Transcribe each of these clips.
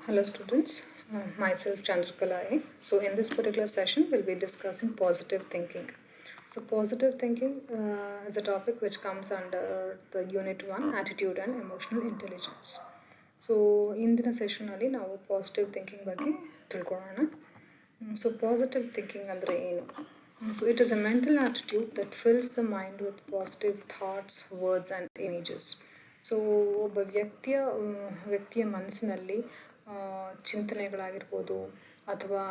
Hello students, myself Chandrakala A. So in this particular session we'll be discussing positive thinking. So positive thinking is a topic which comes under the unit 1 attitude and emotional intelligence. So ಇಂದಿನ ಸೆಷನಲ್ಲಿ ನಾವು positive thinking ಬಗ್ಗೆ ತಿಳ್ಕೊಳ್ಳೋಣ. So positive thinking ಅಂದರೆ ಏನು? So it is a mental attitude that fills the mind with positive thoughts, words and images. So ಒಬ್ಬ ವ್ಯಕ್ತಿಯ ಮನಸ್ಸಿನಲ್ಲಿ ಚಿಂತನೆಗಳಾಗಿರ್ಬೋದು ಅಥವಾ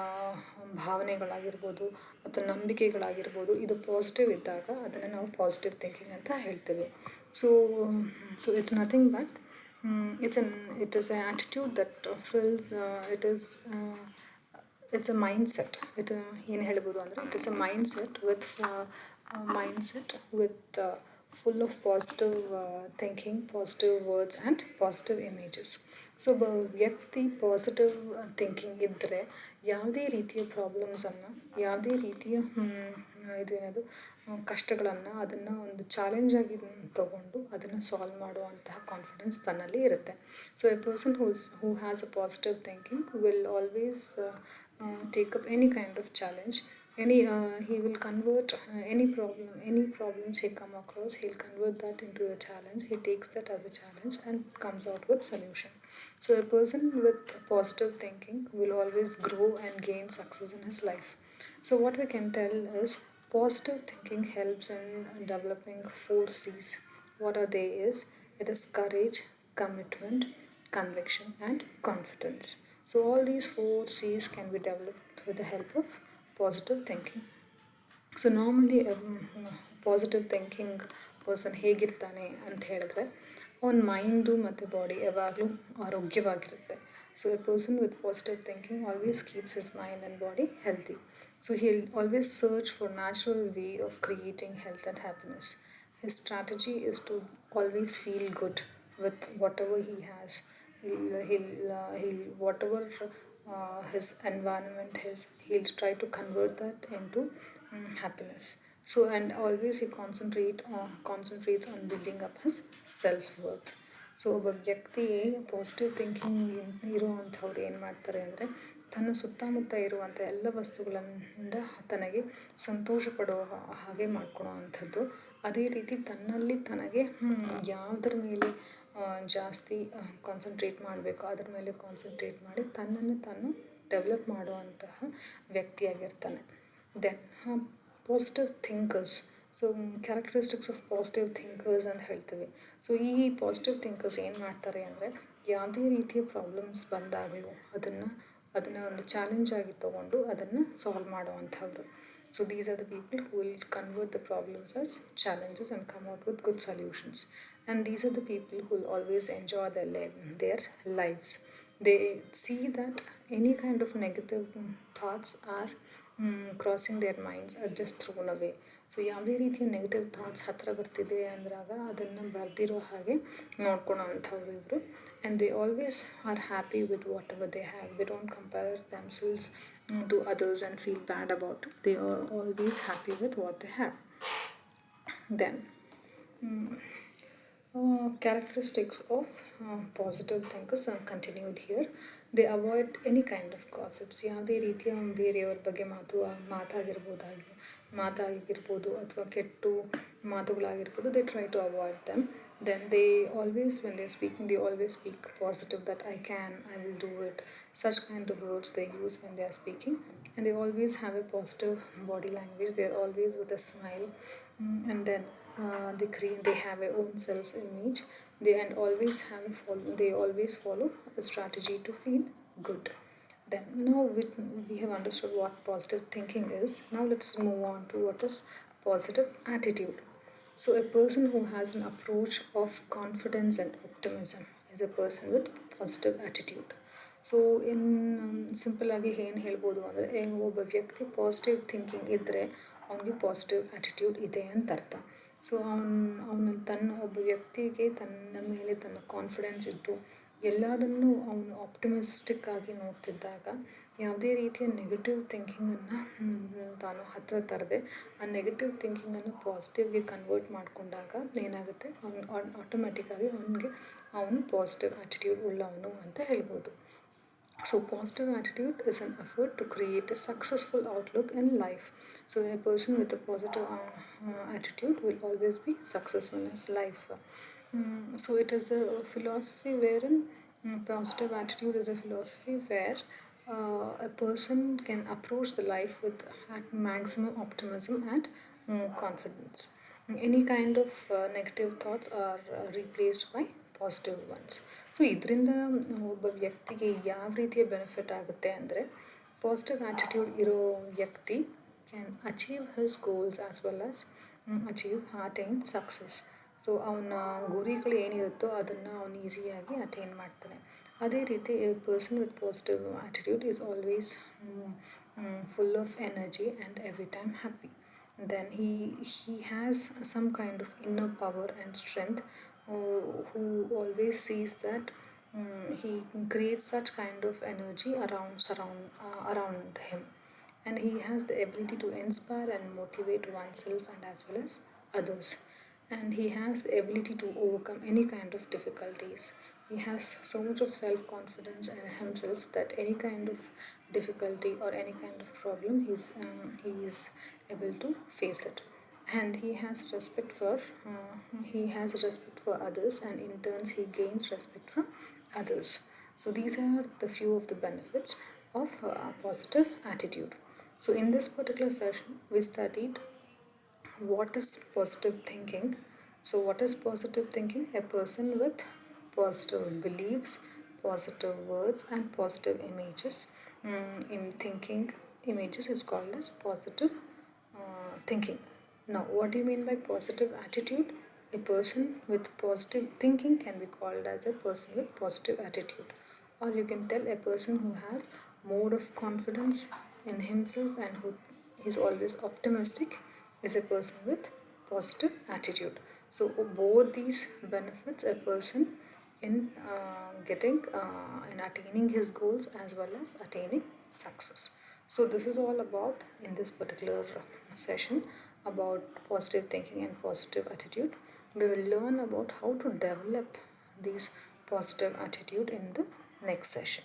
ಭಾವನೆಗಳಾಗಿರ್ಬೋದು ಅಥವಾ ನಂಬಿಕೆಗಳಾಗಿರ್ಬೋದು, ಇದು ಪಾಸಿಟಿವ್ ಇದ್ದಾಗ ಅದನ್ನು ನಾವು ಪಾಸಿಟಿವ್ ಥಿಂಕಿಂಗ್ ಅಂತ ಹೇಳ್ತೇವೆ. So it's nothing but it is an attitude that fills it's a mindset. ಏನು ಹೇಳ್ಬೋದು ಅಂದರೆ it is a mindset with full of positive thinking, positive words and positive images. So ಒಬ್ಬ ವ್ಯಕ್ತಿ ಪಾಸಿಟಿವ್ ಥಿಂಕಿಂಗ್ ಇದ್ದರೆ ಯಾವುದೇ ರೀತಿಯ ಪ್ರಾಬ್ಲಮ್ಸನ್ನು, ಯಾವುದೇ ರೀತಿಯ ಇದೇನದು ಕಷ್ಟಗಳನ್ನು ಅದನ್ನು ಒಂದು ಚಾಲೆಂಜಾಗಿ ತಗೊಂಡು ಅದನ್ನು ಸಾಲ್ವ್ ಮಾಡುವಂತಹ ಕಾನ್ಫಿಡೆನ್ಸ್ ತನ್ನಲ್ಲಿ ಇರುತ್ತೆ. So a person who has a positive thinking will always take up any kind of challenge. He will convert any problems he come across, he'll convert that into a challenge. He takes that as a challenge and comes out with solution. So a person with positive thinking will always grow and gain success in his life. So what we can tell is positive thinking helps in developing 4 C's. What are they is, it is courage, commitment, conviction and confidence. So all these 4 C's can be developed with the help of positive thinking. So normally positive thinking person ಹೇಗಿರ್ತಾನೆ ಅಂತ ಹೇಳಿದ್ರೆ ಅವನ mind ಮತ್ತು body ಯಾವಾಗಲೂ ಆರೋಗ್ಯವಾಗಿರುತ್ತೆ. So a person with positive thinking always keeps his mind and body healthy. So he'll always search for natural way of creating health and happiness. His strategy is to always feel good with whatever he has. He'll whatever his environment is, he'll try to convert that into happiness. So and always he concentrates on building up his self-worth. So ಒಬ್ಬ ವ್ಯಕ್ತಿ positive thinking ಇರುವಂಥವ್ರು ಏನು ಮಾಡ್ತಾರೆ ಅಂದರೆ ತನ್ನ ಸುತ್ತಮುತ್ತ ಇರುವಂಥ ಎಲ್ಲ ವಸ್ತುಗಳಿಂದ ತನಗೆ ಸಂತೋಷ ಪಡುವ ಹಾಗೆ ಮಾಡ್ಕೊಳ್ಳೋ ಅಂಥದ್ದು. ಅದೇ ರೀತಿ ತನ್ನಲ್ಲಿ ತನಗೆ ಯಾವುದ್ರ ಮೇಲೆ ಜಾಸ್ತಿ ಕಾನ್ಸಂಟ್ರೇಟ್ ಮಾಡಬೇಕು ಅದ್ರ ಮೇಲೆ ಕಾನ್ಸಂಟ್ರೇಟ್ ಮಾಡಿ ತನ್ನನ್ನು ತಾನು ಡೆವಲಪ್ ಮಾಡುವಂತಹ ವ್ಯಕ್ತಿಯಾಗಿರ್ತಾನೆ. Then positive thinkers. So characteristics of positive thinkers ಅಂತ ಹೇಳ್ತೀವಿ. ಸೊ ಈ ಪಾಸಿಟಿವ್ ಥಿಂಕರ್ಸ್ ಏನು ಮಾಡ್ತಾರೆ ಅಂದರೆ ಯಾವುದೇ ರೀತಿಯ ಪ್ರಾಬ್ಲಮ್ಸ್ ಬಂದಾಗಲೂ ಅದನ್ನು ಒಂದು ಚಾಲೆಂಜ್ ಆಗಿ ತೊಗೊಂಡು ಅದನ್ನು ಸಾಲ್ವ್ ಮಾಡುವಂಥವ್ರು. So these are the people who will convert the problems as challenges and come out with good solutions. And these are the people who will always enjoy their lives. They see that any kind of negative thoughts are crossing their minds are just thrown away. So ಯಾವುದೇ ರೀತಿಯ negative thoughts ಹತ್ತಿರ ಬರ್ತಿದೆ ಅಂದಾಗ ಅದನ್ನು ಬರ್ದಿರೋ ಹಾಗೆ ನೋಡ್ಕೊಳೋ ಅಂಥವ್ರು ಇವರು. And they always are happy with whatever they have. They don't compare themselves to others and feel bad about it. They are always happy with what they have. Then characteristics of positive thinkers are continued here. They avoid any kind of gossips. ಯಾವುದೇ ರೀತಿಯ ಬೇರೆಯವ್ರ ಬಗ್ಗೆ ಮಾತಾಗಿರ್ಬೋದು ಅಥವಾ ಕೆಟ್ಟು ಮಾತುಗಳಾಗಿರ್ಬೋದು, they try to avoid them. Then they always, when they're speaking, they always speak positive, that I will do it. Such kind of words they use when they are speaking. And they always have a positive body language. They're always with a smile. And then they have a own self-image. They always follow a strategy to feel good. Then now we have understood what positive thinking is. Now let's move on to what is positive attitude. So a person who has an approach of confidence and optimism is a person with positive attitude. So simple ಆಗಿ ಏನು ಹೇಳ್ಬೋದು ಅಂದರೆ ಒಬ್ಬ ವ್ಯಕ್ತಿ positive thinking ಇದ್ದರೆ ಅವನಿಗೆ positive attitude ಇದೆ ಅಂತ ಅರ್ಥ. ಸೊ ಒಬ್ಬ ವ್ಯಕ್ತಿಗೆ ತನ್ನ ಮೇಲೆ ತನ್ನ ಕಾನ್ಫಿಡೆನ್ಸ್ ಇದ್ದು ಎಲ್ಲದನ್ನು ಅವನು ಆಪ್ಟಿಮಿಸ್ಟಿಕ್ ಆಗಿ ನೋಡ್ತಿದ್ದಾಗ ಯಾವುದೇ ರೀತಿಯ ನೆಗೆಟಿವ್ ಥಿಂಕಿಂಗನ್ನು ತಾನು ಹತ್ತಿರ ತರದೆ ಆ ನೆಗೆಟಿವ್ ಥಿಂಕಿಂಗನ್ನು ಪಾಸಿಟಿವ್ಗೆ ಕನ್ವರ್ಟ್ ಮಾಡಿಕೊಂಡಾಗ ಏನಾಗುತ್ತೆ, ಆಟೋಮ್ಯಾಟಿಕ್ಕಾಗಿ ಅವನು ಪಾಸಿಟಿವ್ ಆ್ಯಟಿಟ್ಯೂಡ್ ಉಳ್ಳವನು ಅಂತ ಹೇಳ್ಬೋದು. So, positive attitude is an effort to create a successful outlook in life. So, a person with a positive attitude will always be successful in his life. So, it is a philosophy wherein positive attitude is a philosophy where a person can approach the life with maximum optimism and confidence. Any kind of negative thoughts are replaced by positive once. So ಇದರಿಂದ ಒಬ್ಬ ವ್ಯಕ್ತಿಗೆ ಯಾವ ರೀತಿಯ benefit ಆಗುತ್ತೆ ಅಂದರೆ, positive attitude ಇರೋ ವ್ಯಕ್ತಿ can achieve his goals as well as attain success. So ಅವನ ಗುರಿಗಳು ಏನಿರುತ್ತೋ ಅದನ್ನು ಅವನು ಈಸಿಯಾಗಿ ಅಟೈನ್ ಮಾಡ್ತಾನೆ. ಅದೇ ರೀತಿ A person with positive attitude is always full of energy and every time happy. Then he has some kind of inner power and strength, who always sees that he creates such kind of energy around him, and he has the ability to inspire and motivate oneself and as well as others, and he has the ability to overcome any kind of difficulties. He has so much of self-confidence in himself that any kind of difficulty or any kind of problem he is able to face it. And he has respect for others, and in turns he gains respect from others. So these are the few of the benefits of positive attitude. So in this particular session we studied what is positive thinking. So what is positive thinking? A person with positive beliefs, positive words and positive images. In thinking, images is called as positive thinking. Now what do you mean by positive attitude? A person with positive thinking can be called as a person with positive attitude, or you can tell a person who has more of confidence in himself and who is always optimistic is a person with positive attitude. So both these benefits a person in in attaining his goals as well as attaining success. So this is all about in this particular session about positive thinking and positive attitude. We will learn about how to develop these positive attitude in the next session.